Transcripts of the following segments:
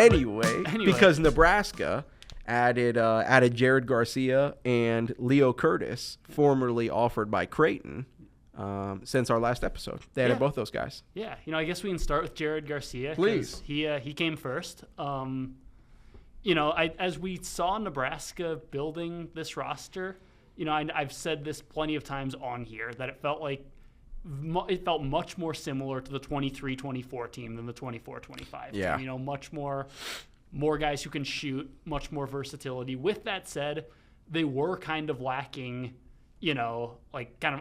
Anyway, because Nebraska added Jared Garcia and Leo Curtis, formerly offered by Creighton, since our last episode. They added both those guys. Yeah, I guess we can start with Jared Garcia. Please. He came first. As we saw Nebraska building this roster, I've said this plenty of times on here that it felt much more similar to the 23-24 team than the 24-25 team. Much more guys who can shoot, much more versatility. With that said, they were kind of lacking, kind of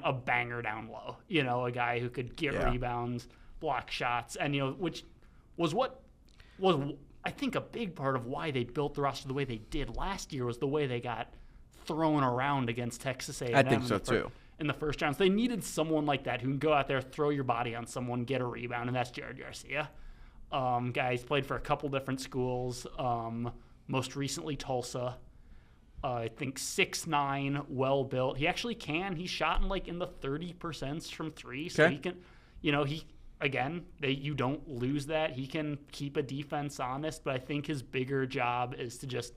a banger down low. A guy who could get rebounds, block shots, and which was what was I think a big part of why they built the roster the way they did last year was the way they got thrown around against Texas A&M. I think so too. In the first rounds, they needed someone like that who can go out there, throw your body on someone, get a rebound, and that's Jared Garcia. Guys played for a couple different schools, most recently Tulsa. I think 6'9", well built. He actually can. He shot in the 30% from three, so he can. You don't lose that. He can keep a defense honest, but I think his bigger job is to just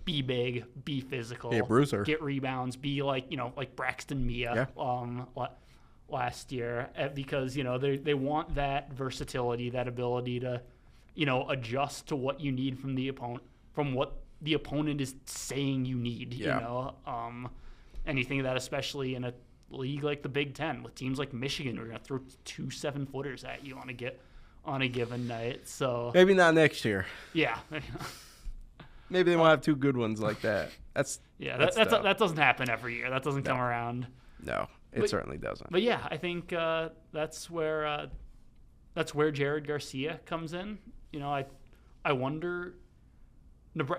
be big, be physical, be a bruiser, get rebounds, be like Braxton Mia last year, because they want that versatility, that ability to adjust to what you need from the opponent, from what the opponent is saying you need. Anything of that, especially in a league like the Big Ten with teams like Michigan, who are going to throw 2 7-footers at you on a given night. So maybe not next year. Yeah. Maybe they won't have 2 good ones like that. That doesn't happen every year. That doesn't come around. No, it certainly doesn't. But yeah, I think that's where Jared Garcia comes in. I wonder.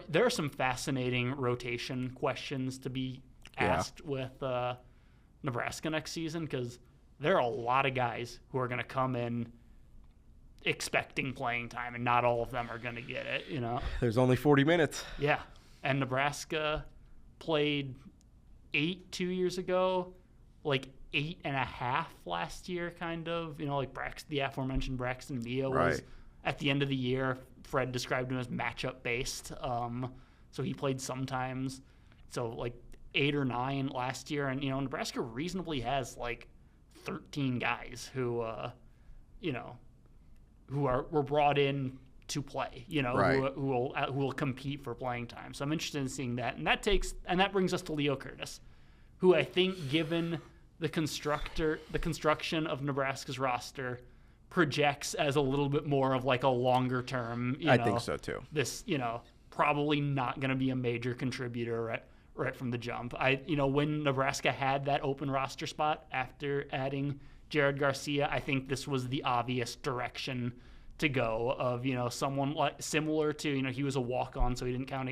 There are some fascinating rotation questions to be asked with Nebraska next season, because there are a lot of guys who are going to come in expecting playing time, and not all of them are going to get it. There's only 40 minutes. Yeah, and Nebraska played 8 2 years ago, 8.5 last year, kind of. The aforementioned Braxton Mia was at the end of the year. Fred described him as matchup based, so he played sometimes. So 8 or 9 last year, and Nebraska reasonably has 13 guys who were brought in to play, who will compete for playing time. So I'm interested in seeing that, and that brings us to Leo Curtis, who I think, given the construction of Nebraska's roster, projects as a little bit more of a longer term. I think so too. This probably not going to be a major contributor right from the jump. When Nebraska had that open roster spot after adding Jared Garcia, I think this was the obvious direction to go of, someone similar to, he was a walk-on, so he didn't count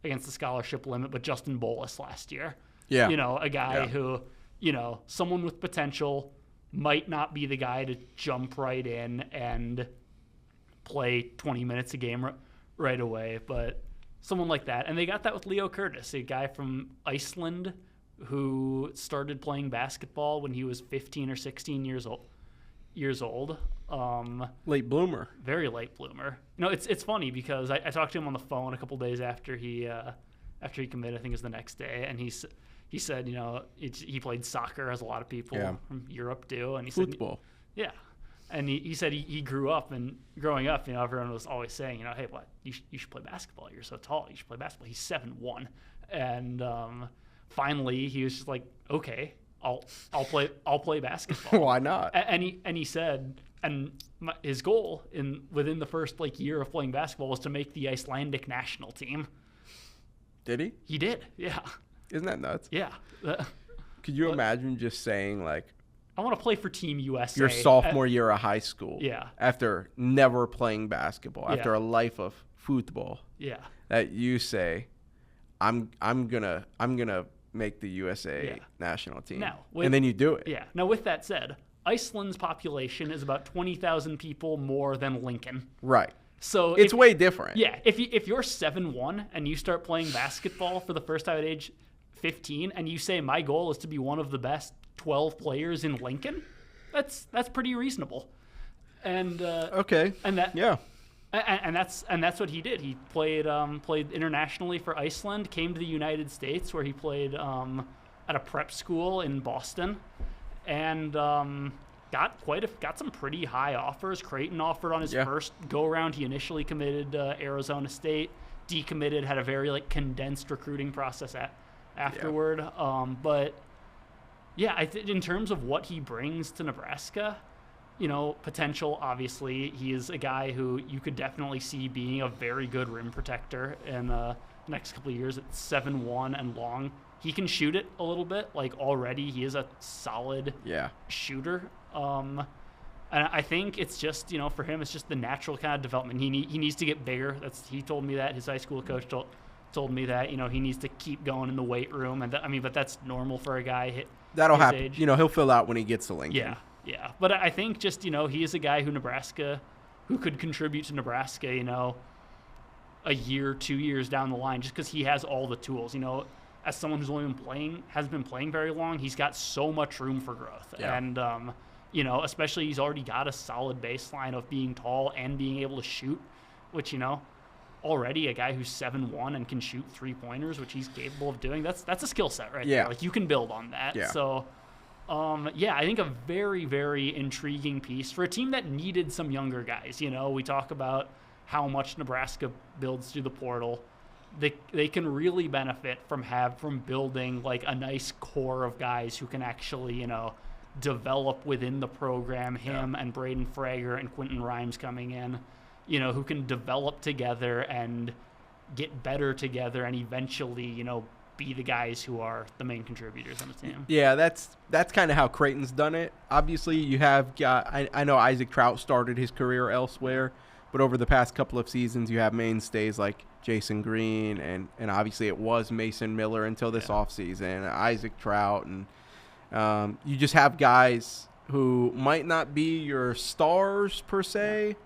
against the scholarship limit, but Justin Bolus last year. Yeah. A guy who, someone with potential, might not be the guy to jump right in and play 20 minutes a game right away, but someone like that. And they got that with Leo Curtis, a guy from Iceland who started playing basketball when he was 15 or 16 years old. Late bloomer. Very late bloomer. It's funny because I talked to him on the phone a couple days after he committed. I think it was the next day, and he said, he played soccer, as a lot of people from Europe do, and he football. Said, and he said he grew up, and growing up, everyone was always saying, hey, what, you should play basketball. You're so tall. You should play basketball. He's 7'1", and finally he was just like, okay, I'll play basketball. Why not? And he said, his goal within the first year of playing basketball was to make the Icelandic national team. Did he? He did. Yeah. Isn't that nuts? Yeah. Could you imagine just saying I want to play for Team USA. Your sophomore year of high school. Yeah. After never playing basketball, after a life of football. Yeah. That you say, I'm gonna make the USA national team. Now, and then you do it. Yeah. Now, with that said, Iceland's population is about 20,000 people more than Lincoln. Right. So it's way different. Yeah. If you're 7'1" and you start playing basketball for the first time at age 15, and you say my goal is to be one of the best 12 players in Lincoln, that's pretty reasonable. And okay. And that And that's what he did. He played internationally for Iceland, came to the United States where he played at a prep school in Boston, and got some pretty high offers. Creighton offered on his first go around. He initially committed to Arizona State, decommitted, had a very condensed recruiting process afterward. But yeah, in terms of what he brings to Nebraska, potential, obviously, he is a guy who you could definitely see being a very good rim protector in the next couple of years at 7'1" and long. He can shoot it a little bit. Already, he is a solid shooter. And I think it's just, for him, it's just the natural kind of development. He needs to get bigger. He told me that. His high school coach told me that, he needs to keep going in the weight room. And but that's normal for a guy That'll his happen. age. He'll fill out when he gets to Lincoln. Yeah. But I think just, he is a guy who could contribute to Nebraska, a year, 2 years down the line, just because he has all the tools. As someone who's only been playing very long, he's got so much room for growth. Yeah. And, especially he's already got a solid baseline of being tall and being able to shoot, which, already a guy who's 7'1" and can shoot 3-pointers, which he's capable of doing. That's a skill set right there. You can build on that. Yeah. So, I think a very, very intriguing piece for a team that needed some younger guys. We talk about how much Nebraska builds through the portal. They can really benefit from building a nice core of guys who can actually, develop within the program. Him and Braden Frager and Quentin Rhymes coming in, who can develop together and get better together and eventually, be the guys who are the main contributors on the team. Yeah, that's kind of how Creighton's done it. Obviously, you have got I know Isaac Trout started his career elsewhere, but over the past couple of seasons, you have mainstays like Jason Green and obviously it was Mason Miller until this offseason, Isaac Trout, and you just have guys who might not be your stars per se,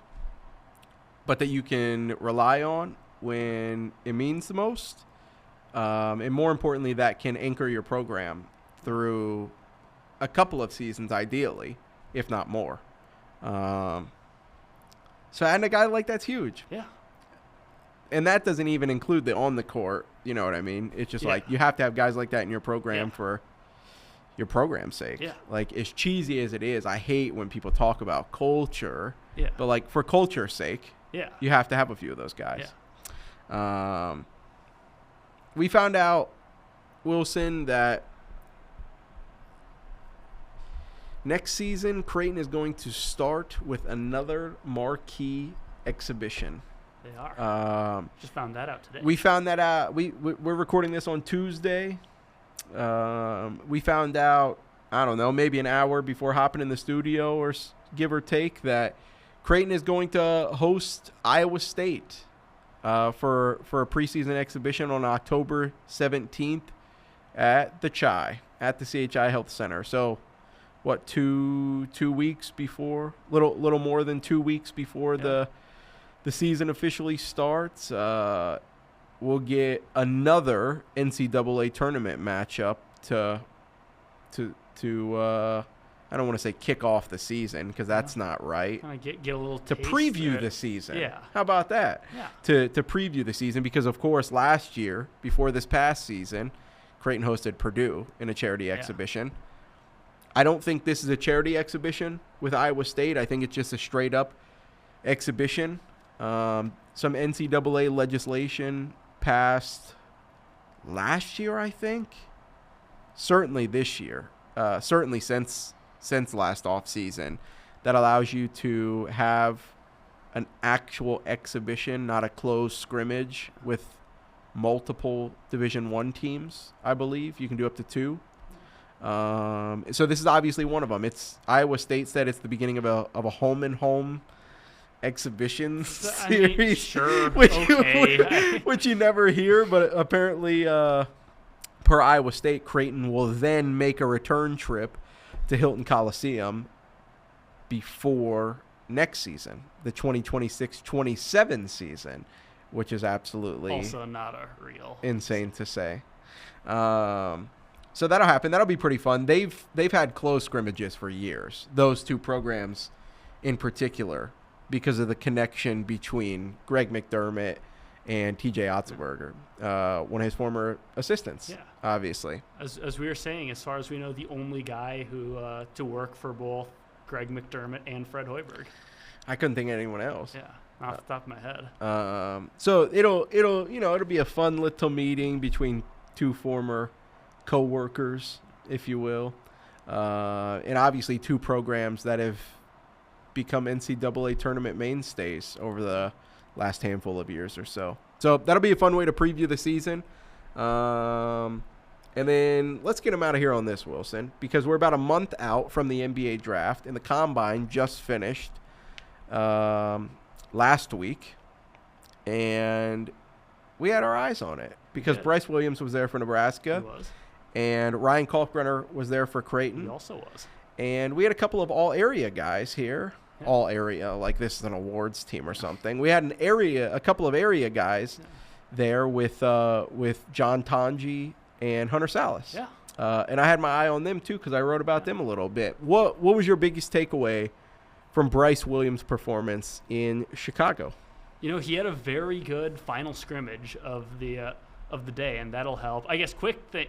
but that you can rely on when it means the most. And more importantly, that can anchor your program through a couple of seasons, ideally, if not more. So adding a guy like that's huge. Yeah. And that doesn't even include the on the court. You know what I mean? It's just you have to have guys like that in your program for your program's sake. Yeah. As cheesy as it is, I hate when people talk about culture. Yeah. But for culture's sake, you have to have a few of those guys. Yeah. We found out, Wilson, that next season Creighton is going to start with another marquee exhibition. They are. Just found that out today. We found that out. We're recording this on Tuesday. We found out, I don't know, maybe an hour before hopping in the studio, or give or take, that Creighton is going to host Iowa State for a preseason exhibition on October 17th at the CHI Health Center. So, what, two weeks before, little more than 2 weeks before the season officially starts, we'll get another NCAA tournament matchup to I don't want to say kick off the season, because that's not right. Get a little to taste preview the season. Yeah. How about that? Yeah. To preview the season, because of course last year, before this past season, Creighton hosted Purdue in a charity exhibition. I don't think this is a charity exhibition with Iowa State. I think it's just a straight up exhibition. Some NCAA legislation passed last year, I think. Certainly this year. Certainly since last offseason, that allows you to have an actual exhibition, not a closed scrimmage with multiple Division I teams, I believe. You can do up to 2. So this is obviously one of them. It's Iowa State said it's the beginning of a home and home exhibition series, sure, which you never hear, but apparently per Iowa State, Creighton will then make a return trip to Hilton Coliseum before next season, the 2026-27 season, which is absolutely also not a real insane to say. So that'll happen. That'll be pretty fun. They've had close scrimmages for years. Those two programs in particular because of the connection between Greg McDermott and TJ Otzelberger, one of his former assistants, obviously. As we were saying, as far as we know, the only guy who to work for both Greg McDermott and Fred Hoiberg. I couldn't think of anyone else. Yeah, off the top of my head. So it'll be a fun little meeting between two former co-workers, if you will, and obviously two programs that have become NCAA tournament mainstays over the last handful of years or so. So that'll be a fun way to preview the season. And then let's get them out of here on this, Wilson, because we're about a month out from the NBA draft, and the Combine just finished last week, and we had our eyes on it because Bryce Williams was there for Nebraska. He was. And Ryan Kalkbrenner was there for Creighton. He also was. And we had a couple of all-area guys here. Yeah. All-area, like this is an awards team or something. We had a couple of area guys there with John Tonji and Hunter Salas. Yeah. And I had my eye on them, too, because I wrote about them a little bit. What was your biggest takeaway from Bryce Williams' performance in Chicago? He had a very good final scrimmage of the day, and that'll help. I guess quick thing,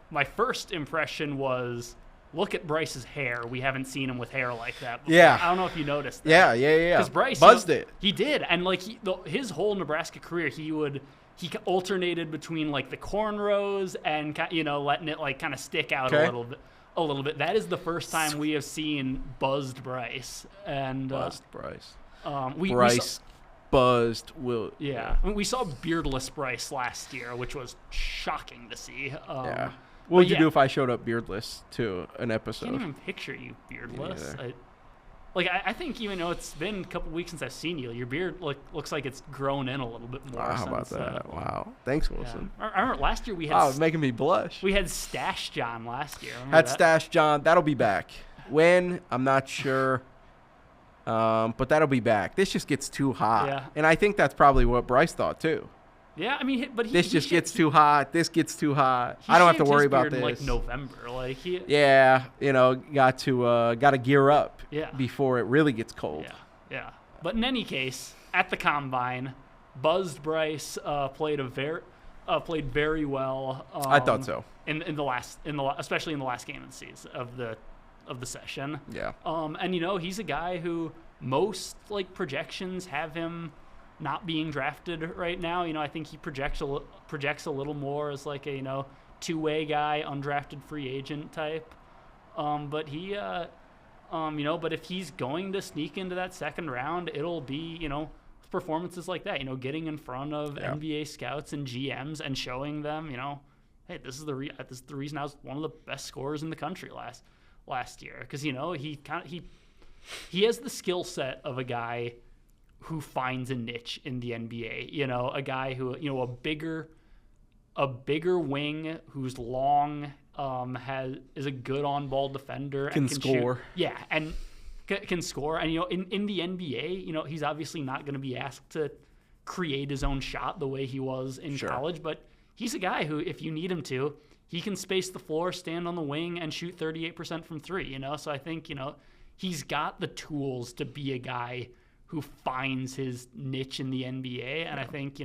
my first impression was, look at Bryce's hair. We haven't seen him with hair like that before. Yeah. I don't know if you noticed that. Yeah. Because Bryce buzzed it. He did, and like his whole Nebraska career, he alternated between like the cornrows and letting it like kind of stick out a little bit. That is the first time we have seen buzzed Bryce. And buzzed Bryce. Buzzed Will. Yeah. I mean, we saw beardless Bryce last year, which was shocking to see. What would you do if I showed up beardless to an episode? I can't even picture you beardless. I think even though it's been a couple weeks since I've seen you, your beard looks like it's grown in a little bit more. How about that? Wow. Thanks, Wilson. Yeah. I remember last year we had... it's making me blush. We had Stash John last year. Stash John. That'll be back. When? I'm not sure. But that'll be back. This just gets too hot. Yeah. And I think that's probably what Bryce thought, too. Yeah, I mean, but this just gets too hot. This gets too hot. I don't have to worry about this. In like November, got to gear up before it really gets cold. Yeah. But in any case, at the Combine, buzzed Bryce played very well. I thought so. Especially in the last game of the season of the session. Yeah. And he's a guy who most projections have him not being drafted right now. I think he projects a little more as like a two-way guy, undrafted free agent type. But he but if he's going to sneak into that second round, it'll be performances like that. Getting in front of NBA scouts and GMs and showing them hey, this is the reason I was one of the best scorers in the country last year, because he has the skill set of a guy who finds a niche in the NBA. A guy who, a bigger wing who's long, is a good on-ball defender. Can score. Shoot. Yeah, and can score. And, in the NBA, he's obviously not going to be asked to create his own shot the way he was in college, but he's a guy who, if you need him to, he can space the floor, stand on the wing, and shoot 38% from three, So I think, he's got the tools to be a guy who finds his niche in the NBA. And I think,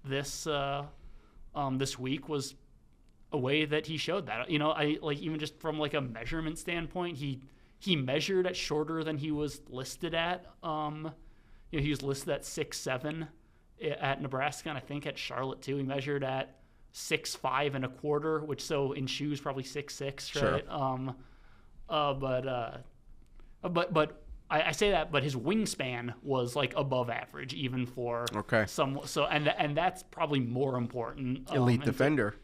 this week was a way that he showed that. Even just from a measurement standpoint, he measured at shorter than he was listed at. He was listed at 6'7" at Nebraska, and I think at Charlotte too. He measured at 6'5" and a quarter, which so in shoes probably 6'6", right? Sure. But I say that, but his wingspan was above average, even for some. So and that's probably more important. Elite defender.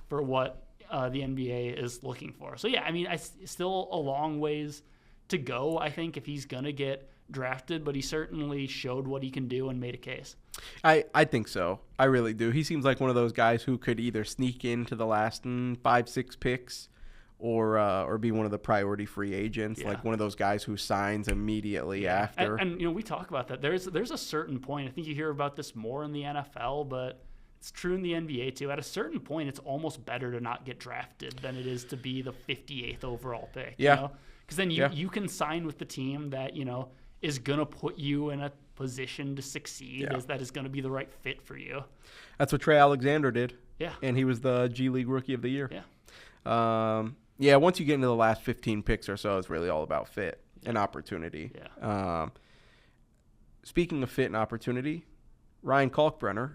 For what the NBA is looking for. So I mean, still a long ways to go, I think, if he's gonna get drafted, but he certainly showed what he can do and made a case. I think so. I really do. He seems like one of those guys who could either sneak into the last 5-6 picks, or be one of the priority free agents, like one of those guys who signs immediately after. And we talk about that. There's a certain point. I think you hear about this more in the NFL, but it's true in the NBA too. At a certain point, it's almost better to not get drafted than it is to be the 58th overall pick. Yeah. Because then you can sign with the team that is going to put you in a position to succeed, Yeah. that is going to be the right fit for you. That's what Trey Alexander did. Yeah. And he was the G League Rookie of the Year. Yeah. Yeah, once you get into the last 15 picks or so, it's really all about fit and opportunity. Yeah. Speaking of fit and opportunity, Ryan Kalkbrenner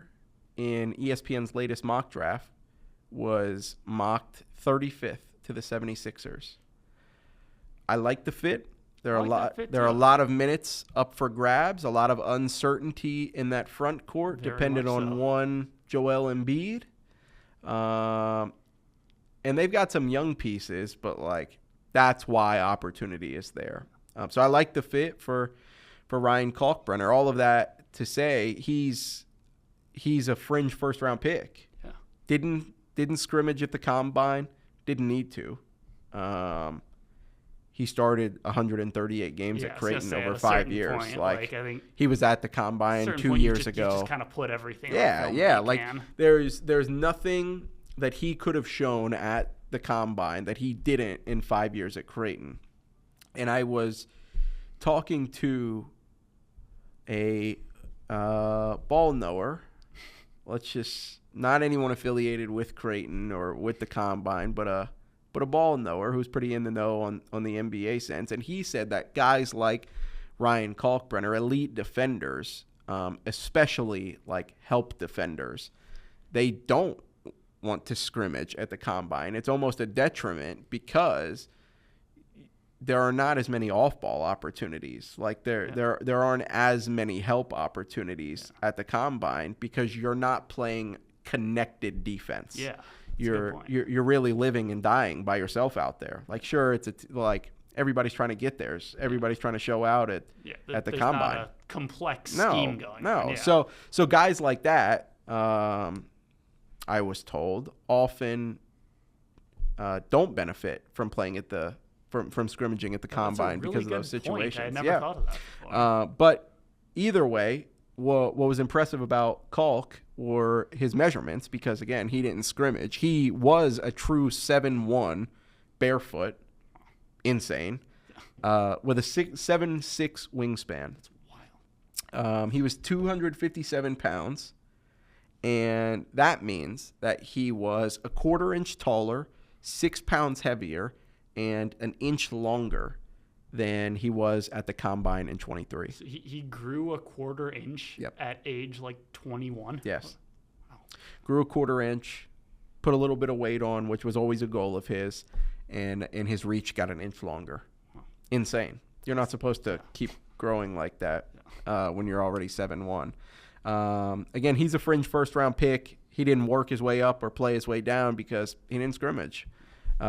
in ESPN's latest mock draft was mocked 35th to the 76ers. I like the fit. There are a lot of minutes up for grabs, a lot of uncertainty in that front court, Very dependent much on so. one Joel Embiid. And they've got some young pieces, but like that's why opportunity is there. So I like the fit for Ryan Kalkbrenner. All of that to say he's a fringe first round pick. Yeah. Didn't scrimmage at the combine. Didn't need to. He started 138 games at Creighton over 5 years. Point, like I think he was at the combine 2 point, years you ago. just kind of put everything. Yeah, on film yeah. that you Like can. there's nothing that he could have shown at the combine that he didn't in 5 years at Creighton. And I was talking to a ball knower. Let's just not anyone affiliated with Creighton or with the combine, but a ball knower who's pretty in the know on the NBA sense. And he said that guys like Ryan Kalkbrenner, elite defenders, especially like help defenders, they don't want to scrimmage at the combine. It's almost a detriment because there are not as many off-ball opportunities. Like there aren't as many help opportunities at the combine because you're not playing connected defense. Yeah. You're really living and dying by yourself out there. Like sure, it's like everybody's trying to get theirs. Everybody's trying to show out at the combine. Not a complex scheme going on. Yeah. So guys like that, I was told, often don't benefit from playing at from scrimmaging at the combine really because of those good situations. Point. I never thought of that before. But either way, what was impressive about Kalk were his measurements because, again, he didn't scrimmage. He was a true 7'1", barefoot, insane, with a 7'6" wingspan. That's wild. He was 257 pounds, and that means that he was a quarter inch taller, 6 pounds heavier, and an inch longer than he was at the combine in 23. So he grew a quarter inch at age like 21? Yes. Wow. Grew a quarter inch, put a little bit of weight on, which was always a goal of his, and his reach got an inch longer. Wow. Insane. You're not supposed to keep growing like that when you're already 7'1". Again, he's a fringe first-round pick. He didn't work his way up or play his way down because he didn't scrimmage.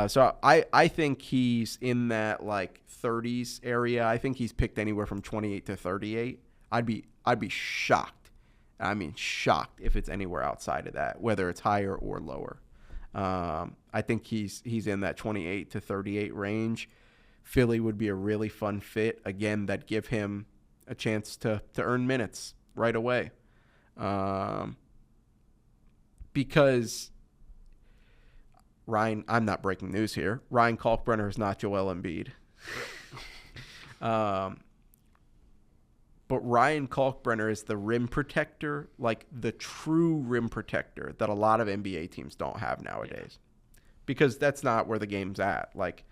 So I think he's in that like 30s area. I think he's picked anywhere from 28 to 38. I'd be shocked. I mean shocked if it's anywhere outside of that, whether it's higher or lower. I think he's in that 28 to 38 range. Philly would be a really fun fit. Again, that give him a chance to earn minutes right away. Because Ryan, I'm not breaking news here. Ryan Kalkbrenner is not Joel Embiid. But Ryan Kalkbrenner is the rim protector, like the true rim protector that a lot of NBA teams don't have nowadays. Because that's not where the game's at. Like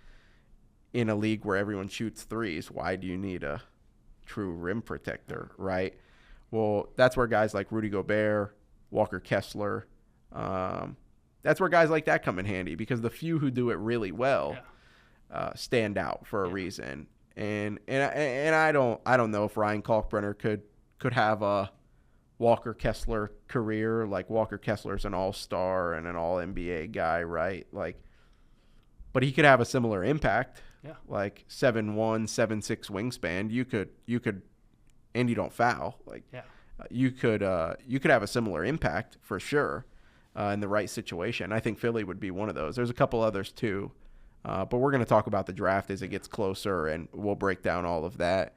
in a league where everyone shoots threes, why do you need a true rim protector, right? Well, that's where guys like Rudy Gobert, Walker Kessler, that's where guys like that come in handy because the few who do it really well stand out for a reason. And I don't know if Ryan Kalkbrenner could have a Walker Kessler career. Like Walker Kessler's an all-star and an all-NBA guy, right? Like, but he could have a similar impact. Yeah. Like 7'1", 7'6" wingspan. You could, and you don't foul. Like you could have a similar impact for sure. In the right situation. I think Philly would be one of those. There's a couple others too, but we're going to talk about the draft as it gets closer, and we'll break down all of that.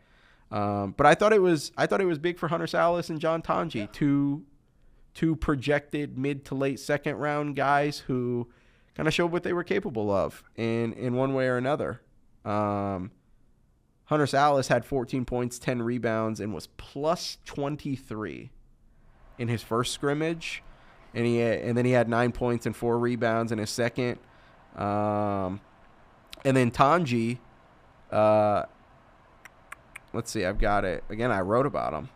But I thought it was big for Hunter Salas and John Tonji, two projected mid to late second round guys who kind of showed what they were capable of in one way or another. Hunter Hunter Salas had 14 points, 10 rebounds, and was plus 23 in his first scrimmage. And then he had 9 points and 4 rebounds in his second. And then Tanji, let's see, I've got it. Again, I wrote about him.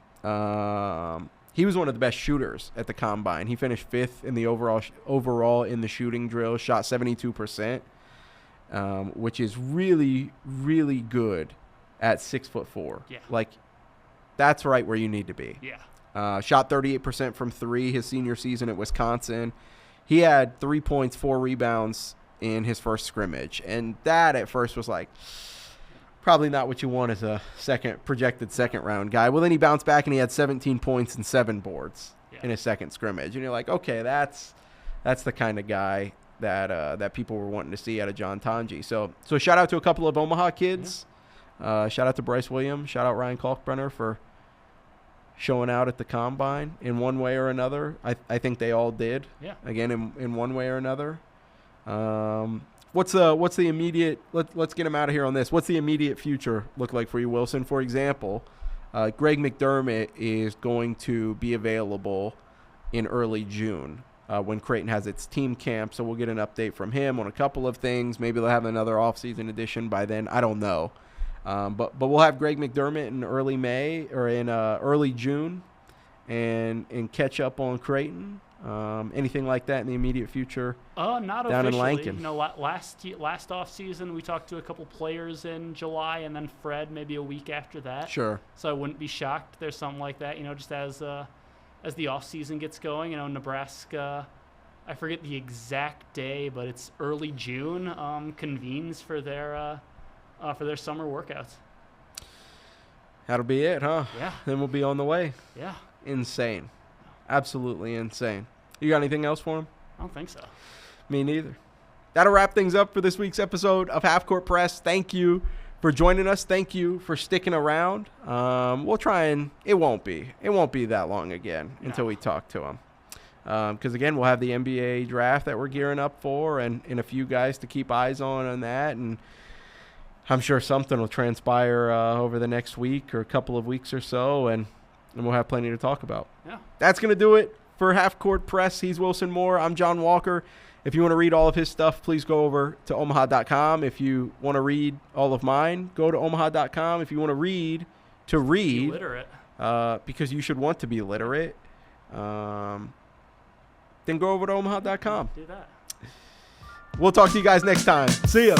He was one of the best shooters at the combine. He finished 5th in the overall in the shooting drill, shot 72%, which is really, really good at 6'4". Yeah. Like, that's right where you need to be. Yeah. Shot 38% from 3 his senior season at Wisconsin. He had 3 points, 4 rebounds in his first scrimmage. And that at first was like, probably not what you want as a projected second round guy. Well, then he bounced back and he had 17 points and 7 boards in his second scrimmage. And you're like, okay, that's the kind of guy that people were wanting to see out of John Tanji. So shout out to a couple of Omaha kids. Yeah. Shout out to Bryce Williams. Shout out Ryan Kalkbrenner for showing out at the combine in one way or another. I think they all did. Yeah. Again, in one way or another. What's the immediate? Let's get him out of here on this. What's the immediate future look like for you, Wilson? For example, Greg McDermott is going to be available in early June when Creighton has its team camp. So we'll get an update from him on a couple of things. Maybe they'll have another offseason edition by then. I don't know. But we'll have Greg McDermott in early May or in early June, and catch up on Creighton. Anything like that in the immediate future? Not down officially. in Lankin. Last off season we talked to a couple players in July, and then Fred maybe a week after that. Sure. So I wouldn't be shocked there's something like that. Just as the off season gets going. Nebraska, I forget the exact day, but it's early June. Convenes for their summer workouts. That'll be it, huh? Yeah. Then we'll be on the way. Yeah. Insane. Absolutely insane. You got anything else for him? I don't think so. Me neither. That'll wrap things up for this week's episode of Half Court Press. Thank you for joining us. Thank you for sticking around. We'll try and it won't be that long again until we talk to him. Because, again, we'll have the NBA draft that we're gearing up for and a few guys to keep eyes on that. And I'm sure something will transpire over the next week or a couple of weeks or so, and we'll have plenty to talk about. Yeah. That's going to do it for Half Court Press. He's Wilson Moore. I'm John Walker. If you want to read all of his stuff, please go over to omaha.com. If you want to read all of mine, go to omaha.com. If you want to read, Be literate. because you should want to be literate, then go over to omaha.com. Do that. We'll talk to you guys next time. See ya.